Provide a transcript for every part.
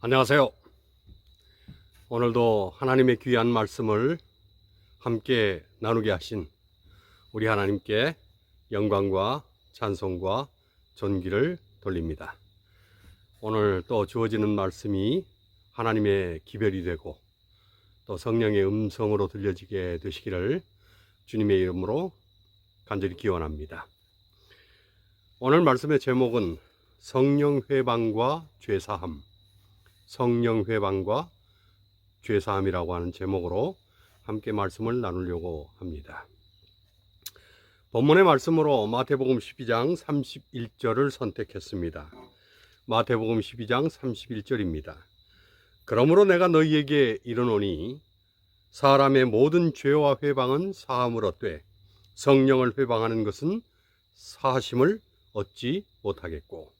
안녕하세요. 오늘도 하나님의 귀한 말씀을 함께 나누게 하신 우리 하나님께 영광과 찬송과 존귀를 돌립니다. 오늘 또 주어지는 말씀이 하나님의 기별이 되고 또 성령의 음성으로 들려지게 되시기를 주님의 이름으로 간절히 기원합니다. 오늘 말씀의 제목은 성령 회방과 죄사함, 성령 회방과 죄사함이라고 하는 제목으로 함께 말씀을 나누려고 합니다. 본문의 말씀으로 마태복음 12장 31절을 선택했습니다. 마태복음 12장 31절입니다. 그러므로 내가 너희에게 이르노니 사람의 모든 죄와 회방은 사함을 얻되 성령을 회방하는 것은 사하심을 얻지 못하겠고.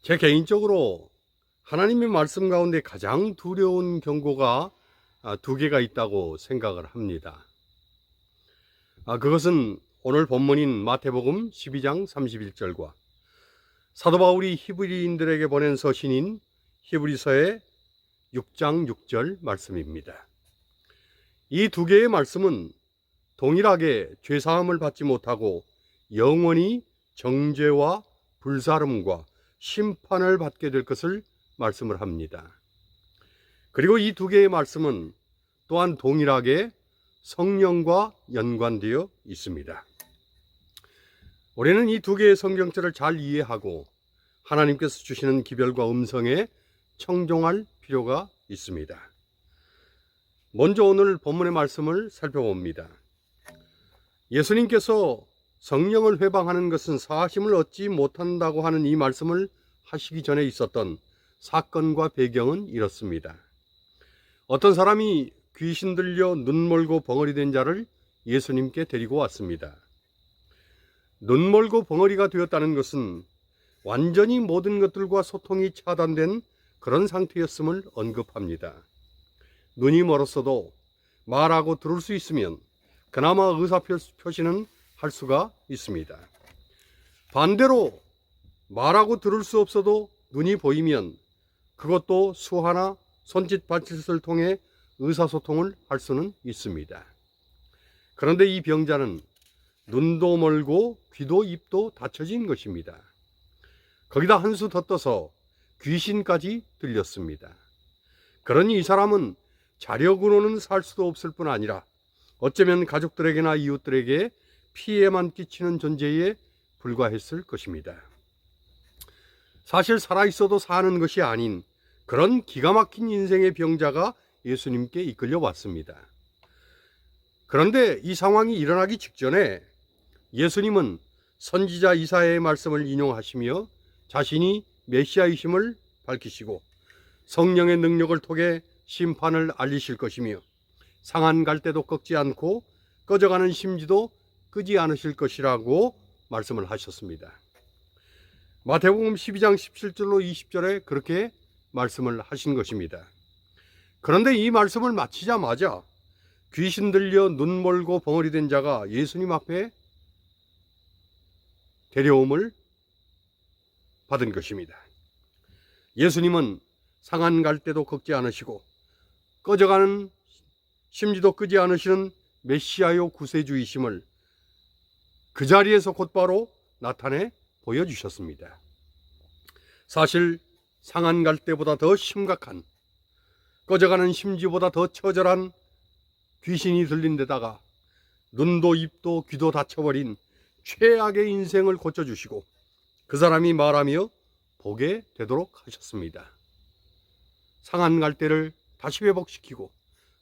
제 개인적으로 하나님의 말씀 가운데 가장 두려운 경고가 두 개가 있다고 생각을 합니다. 그것은 오늘 본문인 마태복음 12장 31절과 사도 바울이 히브리인들에게 보낸 서신인 히브리서의 6장 6절 말씀입니다. 이 두 개의 말씀은 동일하게 죄사함을 받지 못하고 영원히 정죄와 불사름과 심판을 받게 될 것을 말씀을 합니다. 그리고 이 두 개의 말씀은 또한 동일하게 성령과 연관되어 있습니다. 우리는 이 두 개의 성경절을 잘 이해하고 하나님께서 주시는 기별과 음성에 청종할 필요가 있습니다. 먼저 오늘 본문의 말씀을 살펴봅니다. 예수님께서 성령을 회방하는 것은 사하심을 얻지 못한다고 하는 이 말씀을 하시기 전에 있었던 사건과 배경은 이렇습니다. 어떤 사람이 귀신 들려 눈 멀고 벙어리 된 자를 예수님께 데리고 왔습니다. 눈 멀고 벙어리가 되었다는 것은 완전히 모든 것들과 소통이 차단된 그런 상태였음을 언급합니다. 눈이 멀었어도 말하고 들을 수 있으면 그나마 의사표시는 할 수가 있습니다. 반대로 말하고 들을 수 없어도 눈이 보이면 그것도 수화나 손짓 발짓을 통해 의사소통을 할 수는 있습니다. 그런데 이 병자는 눈도 멀고 귀도 입도 닫혀진 것입니다. 거기다 한 수 더 떠서 귀신까지 들렸습니다. 그러니 이 사람은 자력으로는 살 수도 없을 뿐 아니라 어쩌면 가족들에게나 이웃들에게 피해만 끼치는 존재에 불과했을 것입니다. 사실 살아있어도 사는 것이 아닌 그런 기가 막힌 인생의 병자가 예수님께 이끌려 왔습니다. 그런데 이 상황이 일어나기 직전에 예수님은 선지자 이사야의 말씀을 인용하시며 자신이 메시아이심을 밝히시고 성령의 능력을 통해 심판을 알리실 것이며 상한 갈대도 꺾지 않고 꺼져가는 심지도 끄지 않으실 것이라고 말씀을 하셨습니다. 마태복음 12장 17절로 20절에 그렇게 말씀을 하신 것입니다. 그런데 이 말씀을 마치자마자 귀신 들려 눈 멀고 벙어리 된 자가 예수님 앞에 데려옴을 받은 것입니다. 예수님은 상한 갈대도 꺾지 않으시고 꺼져가는 심지도 끄지 않으시는 메시아요 구세주이심을 그 자리에서 곧바로 나타내 보여주셨습니다. 사실 상한 갈대보다 더 심각한, 꺼져가는 심지보다 더 처절한 귀신이 들린 데다가 눈도 입도 귀도 닫혀버린 최악의 인생을 고쳐주시고 그 사람이 말하며 보게 되도록 하셨습니다. 상한 갈대를 다시 회복시키고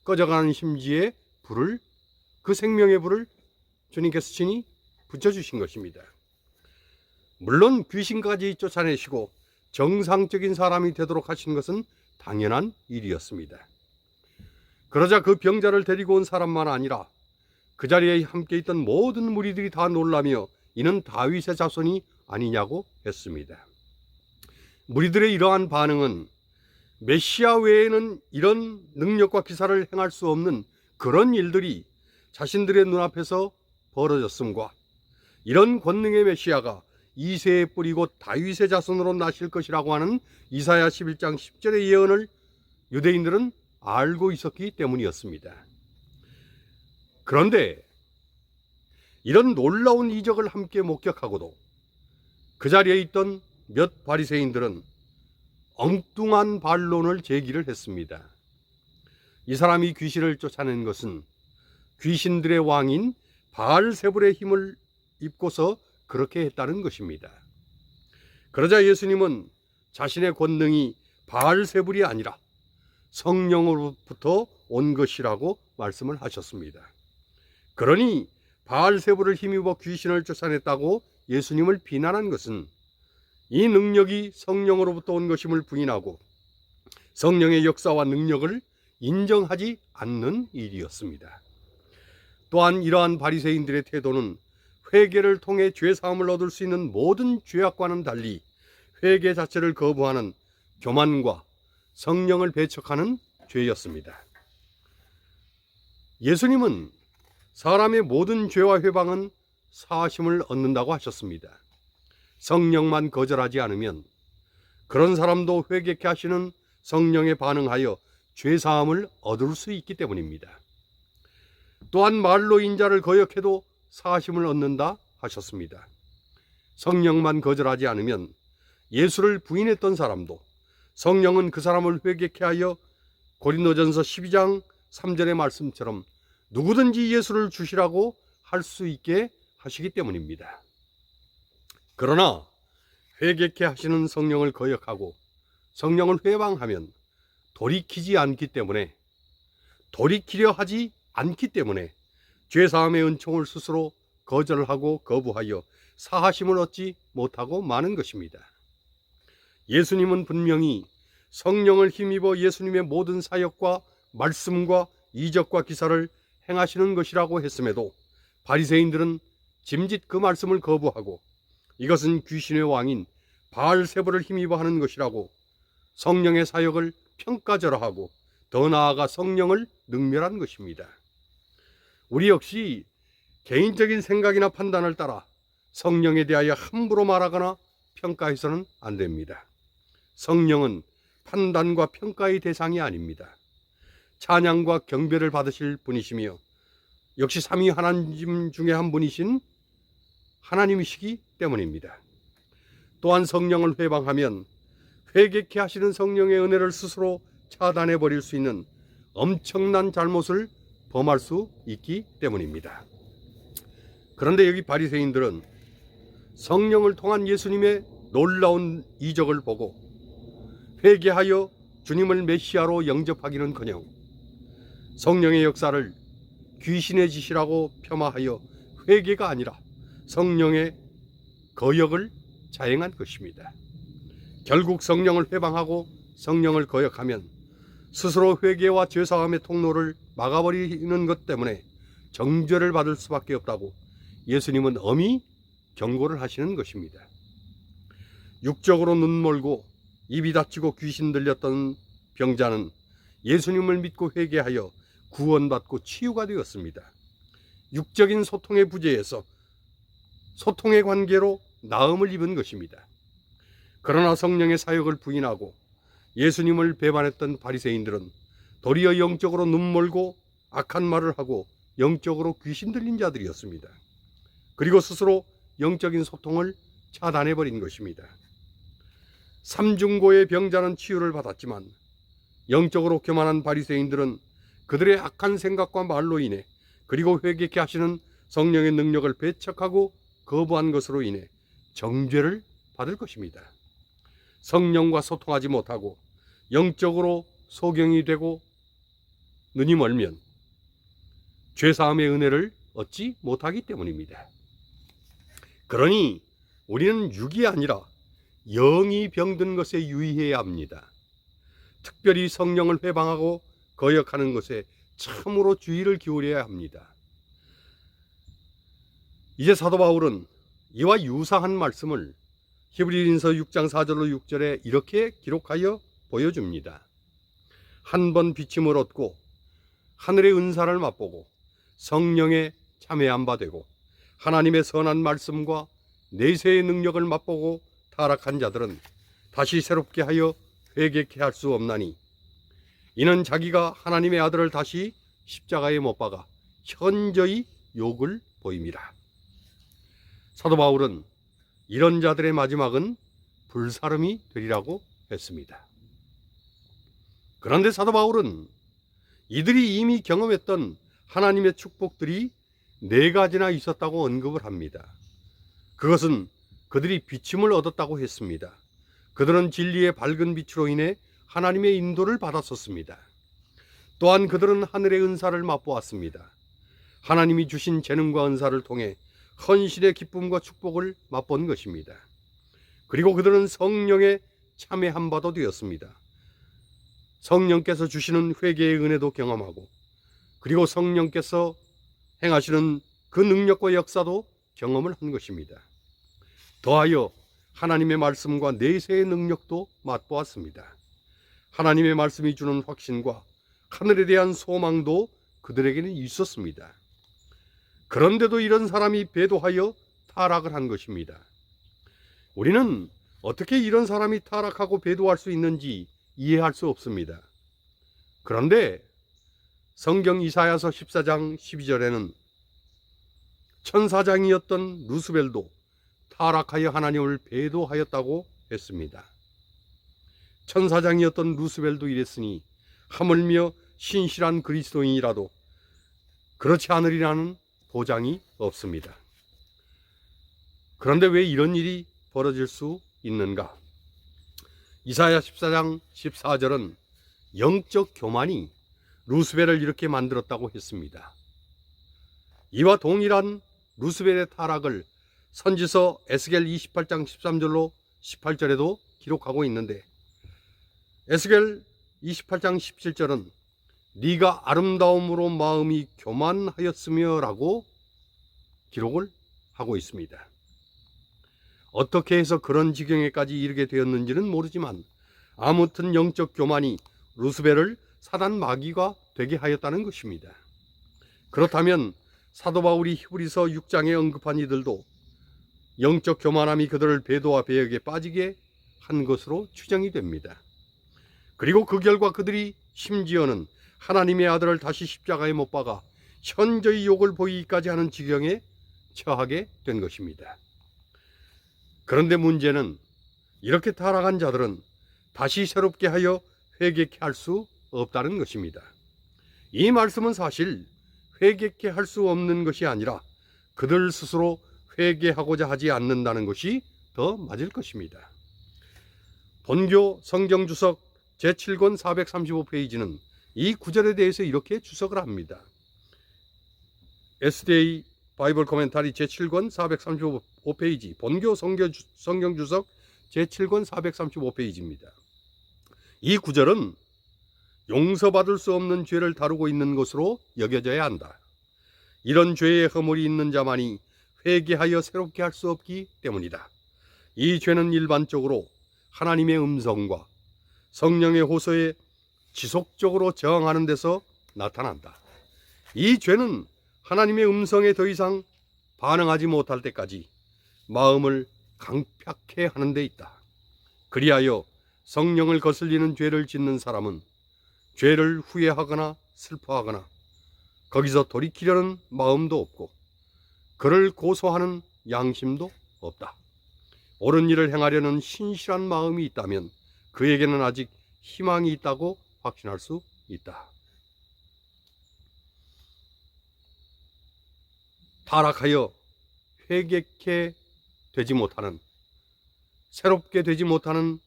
꺼져가는 심지에 불을, 그 생명의 불을 주님께서 친히 붙여주신 것입니다. 물론 귀신까지 쫓아내시고 정상적인 사람이 되도록 하신 것은 당연한 일이었습니다. 그러자 그 병자를 데리고 온 사람만 아니라 그 자리에 함께 있던 모든 무리들이 다 놀라며 이는 다윗의 자손이 아니냐고 했습니다. 무리들의 이러한 반응은 메시아 외에는 이런 능력과 기사를 행할 수 없는 그런 일들이 자신들의 눈앞에서 벌어졌음과 이런 권능의 메시아가 이새의 뿌리 곧 다윗의 자손으로 나실 것이라고 하는 이사야 11장 10절의 예언을 유대인들은 알고 있었기 때문이었습니다. 그런데 이런 놀라운 이적을 함께 목격하고도 그 자리에 있던 몇 바리새인들은 엉뚱한 반론을 제기를 했습니다. 이 사람이 귀신을 쫓아낸 것은 귀신들의 왕인 바알세불의 힘을 입고서 그렇게 했다는 것입니다. 그러자 예수님은 자신의 권능이 바알세불이 아니라 성령으로부터 온 것이라고 말씀을 하셨습니다. 그러니 바알세불을 힘입어 귀신을 쫓아냈다고 예수님을 비난한 것은 이 능력이 성령으로부터 온 것임을 부인하고 성령의 역사와 능력을 인정하지 않는 일이었습니다. 또한 이러한 바리새인들의 태도는 회개를 통해 죄사함을 얻을 수 있는 모든 죄악과는 달리 회개 자체를 거부하는 교만과 성령을 배척하는 죄였습니다. 예수님은 사람의 모든 죄와 회방은 사하심을 얻는다고 하셨습니다. 성령만 거절하지 않으면 그런 사람도 회개케 하시는 성령에 반응하여 죄사함을 얻을 수 있기 때문입니다. 또한 말로 인자를 거역해도 사하심을 얻는다 하셨습니다. 성령만 거절하지 않으면 예수를 부인했던 사람도 성령은 그 사람을 회개케 하여 고린도전서 12장 3절의 말씀처럼 누구든지 예수를 주시라고 할 수 있게 하시기 때문입니다. 그러나 회개케 하시는 성령을 거역하고 성령을 회방하면 돌이키려 하지 않기 때문에 죄사함의 은총을 스스로 거절하고 거부하여 사하심을 얻지 못하고 마는 것입니다. 예수님은 분명히 성령을 힘입어 예수님의 모든 사역과 말씀과 이적과 기사를 행하시는 것이라고 했음에도 바리새인들은 짐짓 그 말씀을 거부하고 이것은 귀신의 왕인 바알세불을 힘입어 하는 것이라고 성령의 사역을 평가절하하고 더 나아가 성령을 능멸한 것입니다. 우리 역시 개인적인 생각이나 판단을 따라 성령에 대하여 함부로 말하거나 평가해서는 안 됩니다. 성령은 판단과 평가의 대상이 아닙니다. 찬양과 경배를 받으실 분이시며 역시 삼위 하나님 중에 한 분이신 하나님이시기 때문입니다. 또한 성령을 회방하면 회개케 하시는 성령의 은혜를 스스로 차단해 버릴 수 있는 엄청난 잘못을 범할 수 있기 때문입니다. 그런데 여기 바리새인들은 성령을 통한 예수님의 놀라운 이적을 보고 회개하여 주님을 메시아로 영접하기는커녕 성령의 역사를 귀신의 짓이라고 폄하하여 회개가 아니라 성령의 거역을 자행한 것입니다. 결국 성령을 회방하고 성령을 거역하면 스스로 회개와 죄사함의 통로를 막아버리는 것 때문에 정죄를 받을 수밖에 없다고 예수님은 엄히 경고를 하시는 것입니다. 육적으로 눈멀고 입이 닫히고 귀신 들렸던 병자는 예수님을 믿고 회개하여 구원받고 치유가 되었습니다. 육적인 소통의 부재에서 소통의 관계로 나음을 입은 것입니다. 그러나 성령의 사역을 부인하고 예수님을 배반했던 바리새인들은 도리어 영적으로 눈멀고 악한 말을 하고 영적으로 귀신 들린 자들이었습니다. 그리고 스스로 영적인 소통을 차단해버린 것입니다. 삼중고의 병자는 치유를 받았지만 영적으로 교만한 바리새인들은 그들의 악한 생각과 말로 인해 그리고 회개케 하시는 성령의 능력을 배척하고 거부한 것으로 인해 정죄를 받을 것입니다. 성령과 소통하지 못하고 영적으로 소경이 되고 눈이 멀면 죄사함의 은혜를 얻지 못하기 때문입니다. 그러니 우리는 육이 아니라 영이 병든 것에 유의해야 합니다. 특별히 성령을 회방하고 거역하는 것에 참으로 주의를 기울여야 합니다. 이제 사도 바울은 이와 유사한 말씀을 히브리서 6장 4절로 6절에 이렇게 기록하여 보여줍니다. 한 번 비침을 얻고 하늘의 은사를 맛보고 성령에 참여한 바 되고 하나님의 선한 말씀과 내세의 능력을 맛보고 타락한 자들은 다시 새롭게 하여 회개케 할 수 없나니 이는 자기가 하나님의 아들을 다시 십자가에 못 박아 현저히 욕을 보임이라. 사도 바울은 이런 자들의 마지막은 불사름이 되리라고 했습니다. 그런데 사도 바울은 이들이 이미 경험했던 하나님의 축복들이 4가지나 있었다고 언급을 합니다. 그것은 그들이 비침을 얻었다고 했습니다. 그들은 진리의 밝은 빛으로 인해 하나님의 인도를 받았었습니다. 또한 그들은 하늘의 은사를 맛보았습니다. 하나님이 주신 재능과 은사를 통해 헌신의 기쁨과 축복을 맛본 것입니다. 그리고 그들은 성령에 참여한 바도 되었습니다. 성령께서 주시는 회개의 은혜도 경험하고 그리고 성령께서 행하시는 그 능력과 역사도 경험을 한 것입니다. 더하여 하나님의 말씀과 내세의 능력도 맛보았습니다. 하나님의 말씀이 주는 확신과 하늘에 대한 소망도 그들에게는 있었습니다. 그런데도 이런 사람이 배도하여 타락을 한 것입니다. 우리는 어떻게 이런 사람이 타락하고 배도할 수 있는지 이해할 수 없습니다. 그런데 성경 이사야서 14장 12절에는 천사장이었던 루스벨도 타락하여 하나님을 배도하였다고 했습니다. 천사장이었던 루스벨도 이랬으니 하물며 신실한 그리스도인이라도 그렇지 않으리라는 보장이 없습니다. 그런데 왜 이런 일이 벌어질 수 있는가? 이사야 14장 14절은 영적 교만이 루스벨을 이렇게 만들었다고 했습니다. 이와 동일한 루스벨의 타락을 선지서 에스겔 28장 13절로 18절에도 기록하고 있는데 에스겔 28장 17절은 네가 아름다움으로 마음이 교만하였으며 라고 기록을 하고 있습니다. 어떻게 해서 그런 지경에까지 이르게 되었는지는 모르지만 아무튼 영적 교만이 루스벨을 사단 마귀가 되게 하였다는 것입니다. 그렇다면 사도 바울이 히브리서 6장에 언급한 이들도 영적 교만함이 그들을 배도와 배역에 빠지게 한 것으로 추정이 됩니다. 그리고 그 결과 그들이 심지어는 하나님의 아들을 다시 십자가에 못 박아 현저히 욕을 보이기까지 하는 지경에 처하게 된 것입니다. 그런데 문제는 이렇게 타락한 자들은 다시 새롭게 하여 회개케 할 수 없다는 것입니다. 이 말씀은 사실 회개케 할 수 없는 것이 아니라 그들 스스로 회개하고자 하지 않는다는 것이 더 맞을 것입니다. 본교 성경주석 제7권 435페이지는 이 구절에 대해서 이렇게 주석을 합니다. SDA 바이블 코멘타리 제7권 435페이지 본교 성경주석 제7권 435페이지입니다. 이 구절은 용서받을 수 없는 죄를 다루고 있는 것으로 여겨져야 한다. 이런 죄의 허물이 있는 자만이 회개하여 새롭게 할 수 없기 때문이다. 이 죄는 일반적으로 하나님의 음성과 성령의 호소에 지속적으로 저항하는 데서 나타난다. 이 죄는 하나님의 음성에 더 이상 반응하지 못할 때까지 마음을 강팍해 하는 데 있다. 그리하여 성령을 거슬리는 죄를 짓는 사람은 죄를 후회하거나 슬퍼하거나 거기서 돌이키려는 마음도 없고 그를 고소하는 양심도 없다. 옳은 일을 행하려는 신실한 마음이 있다면 그에게는 아직 희망이 있다고 확신할 수 있다. 타락하여 회개케 되지 못하는, 새롭게 되지 못하는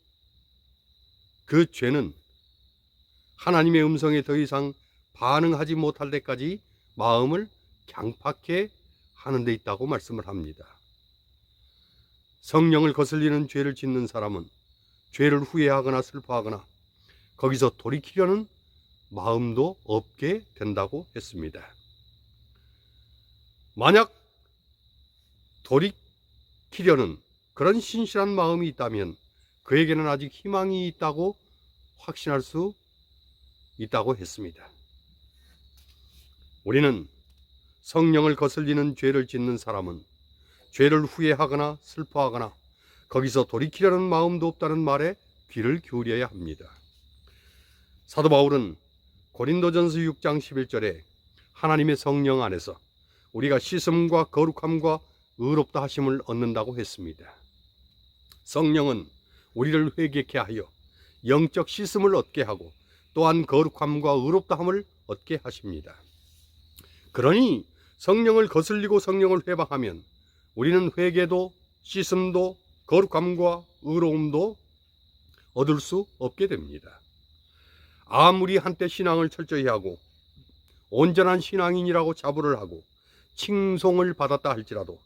그 죄는 하나님의 음성에 더 이상 반응하지 못할 때까지 마음을 강팍해 하는 데 있다고 말씀을 합니다. 성령을 거슬리는 죄를 짓는 사람은 죄를 후회하거나 슬퍼하거나 거기서 돌이키려는 마음도 없게 된다고 했습니다. 만약 돌이키려는 그런 신실한 마음이 있다면 그에게는 아직 희망이 있다고 확신할 수 있다고 했습니다. 우리는 성령을 거슬리는 죄를 짓는 사람은 죄를 후회하거나 슬퍼하거나 거기서 돌이키려는 마음도 없다는 말에 귀를 기울여야 합니다. 사도 바울은 고린도전서 6장 11절에 하나님의 성령 안에서 우리가 씻음과 거룩함과 의롭다 하심을 얻는다고 했습니다. 성령은 우리를 회개케 하여 영적 씻음을 얻게 하고 또한 거룩함과 의롭다함을 얻게 하십니다. 그러니 성령을 거슬리고 성령을 회방하면 우리는 회개도 씻음도 거룩함과 의로움도 얻을 수 없게 됩니다. 아무리 한때 신앙을 철저히 하고 온전한 신앙인이라고 자부를 하고 칭송을 받았다 할지라도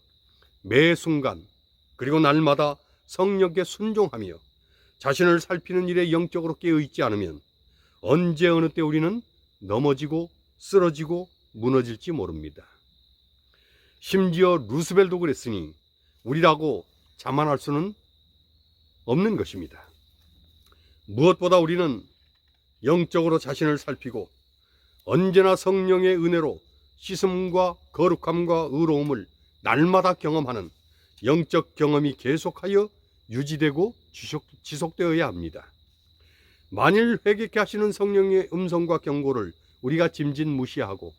매 순간 그리고 날마다 성령께 순종하며 자신을 살피는 일에 영적으로 깨어있지 않으면 언제 어느 때 우리는 넘어지고 쓰러지고 무너질지 모릅니다. 심지어 루스벨도 그랬으니 우리라고 자만할 수는 없는 것입니다. 무엇보다 우리는 영적으로 자신을 살피고 언제나 성령의 은혜로 씻음과 거룩함과 의로움을 날마다 경험하는 영적 경험이 계속하여 유지되고 지속되어야 합니다. 만일 회개케 하시는 성령의 음성과 경고를 우리가 짐짓 무시하고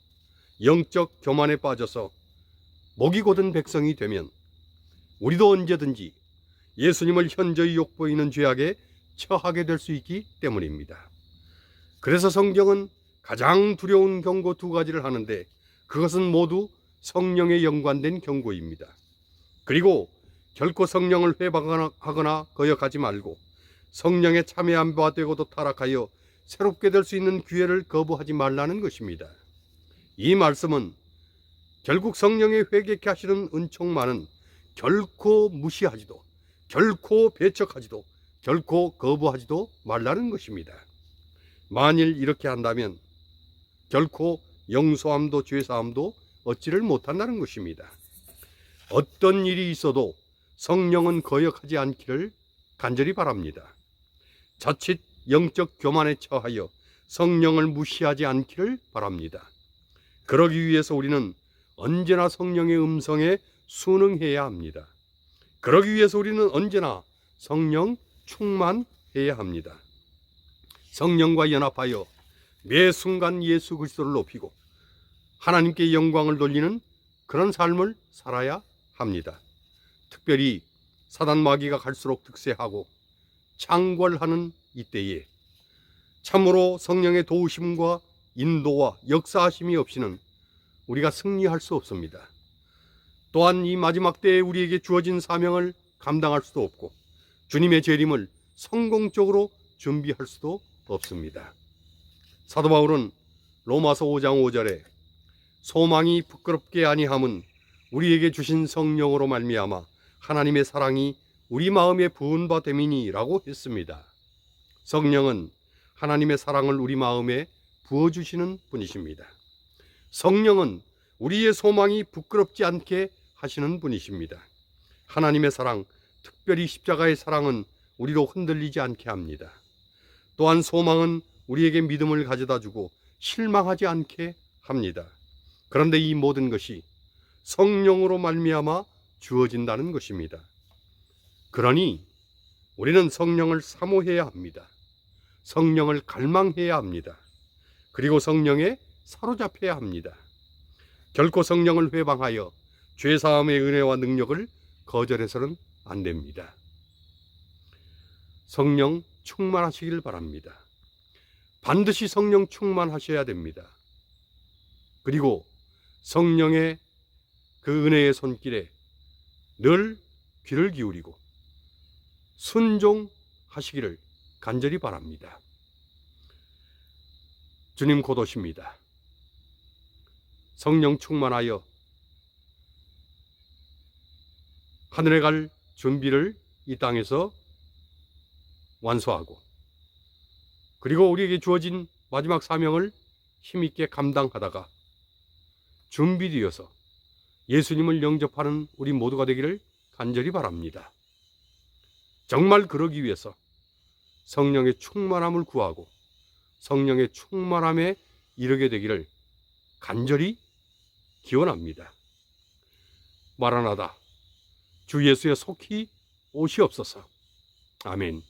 영적 교만에 빠져서 목이 곧은 백성이 되면 우리도 언제든지 예수님을 현저히 욕보이는 죄악에 처하게 될 수 있기 때문입니다. 그래서 성경은 가장 두려운 경고 두 가지를 하는데 그것은 모두 성령에 연관된 경고입니다. 그리고 결코 성령을 회방하거나 거역하지 말고 성령에 참여한 바 되고도 타락하여 새롭게 될 수 있는 기회를 거부하지 말라는 것입니다. 이 말씀은 결국 성령의 회개케 하시는 은총만은 결코 무시하지도 결코 배척하지도 결코 거부하지도 말라는 것입니다. 만일 이렇게 한다면 결코 용서함도 죄사함도 얻지를 못한다는 것입니다. 어떤 일이 있어도 성령은 거역하지 않기를 간절히 바랍니다. 자칫 영적 교만에 처하여 성령을 무시하지 않기를 바랍니다. 그러기 위해서 우리는 언제나 성령의 음성에 순응해야 합니다. 그러기 위해서 우리는 언제나 성령 충만해야 합니다. 성령과 연합하여 매 순간 예수 그리스도를 높이고 하나님께 영광을 돌리는 그런 삶을 살아야 합니다. 특별히 사단 마귀가 갈수록 득세하고 창궐하는 이때에 참으로 성령의 도우심과 인도와 역사하심이 없이는 우리가 승리할 수 없습니다. 또한 이 마지막 때에 우리에게 주어진 사명을 감당할 수도 없고 주님의 재림을 성공적으로 준비할 수도 없습니다. 사도 바울은 로마서 5장 5절에 소망이 부끄럽게 아니함은 우리에게 주신 성령으로 말미암아 하나님의 사랑이 우리 마음에 부은 바 됨이니라고 했습니다. 성령은 하나님의 사랑을 우리 마음에 부어주시는 분이십니다. 성령은 우리의 소망이 부끄럽지 않게 하시는 분이십니다. 하나님의 사랑, 특별히 십자가의 사랑은 우리로 흔들리지 않게 합니다. 또한 소망은 우리에게 믿음을 가져다 주고 실망하지 않게 합니다. 그런데 이 모든 것이 성령으로 말미암아 주어진다는 것입니다. 그러니 우리는 성령을 사모해야 합니다. 성령을 갈망해야 합니다. 그리고 성령에 사로잡혀야 합니다. 결코 성령을 회방하여 죄사함의 은혜와 능력을 거절해서는 안 됩니다. 성령 충만하시길 바랍니다. 반드시 성령 충만하셔야 됩니다. 그리고 성령의 그 은혜의 손길에 늘 귀를 기울이고 순종하시기를 간절히 바랍니다. 주님 곧 오십니다. 성령 충만하여 하늘에 갈 준비를 이 땅에서 완수하고 그리고 우리에게 주어진 마지막 사명을 힘있게 감당하다가 준비되어서 예수님을 영접하는 우리 모두가 되기를 간절히 바랍니다. 정말 그러기 위해서 성령의 충만함을 구하고 성령의 충만함에 이르게 되기를 간절히 기원합니다. 마라나다 주 예수의 속히 오시옵소서. 아멘.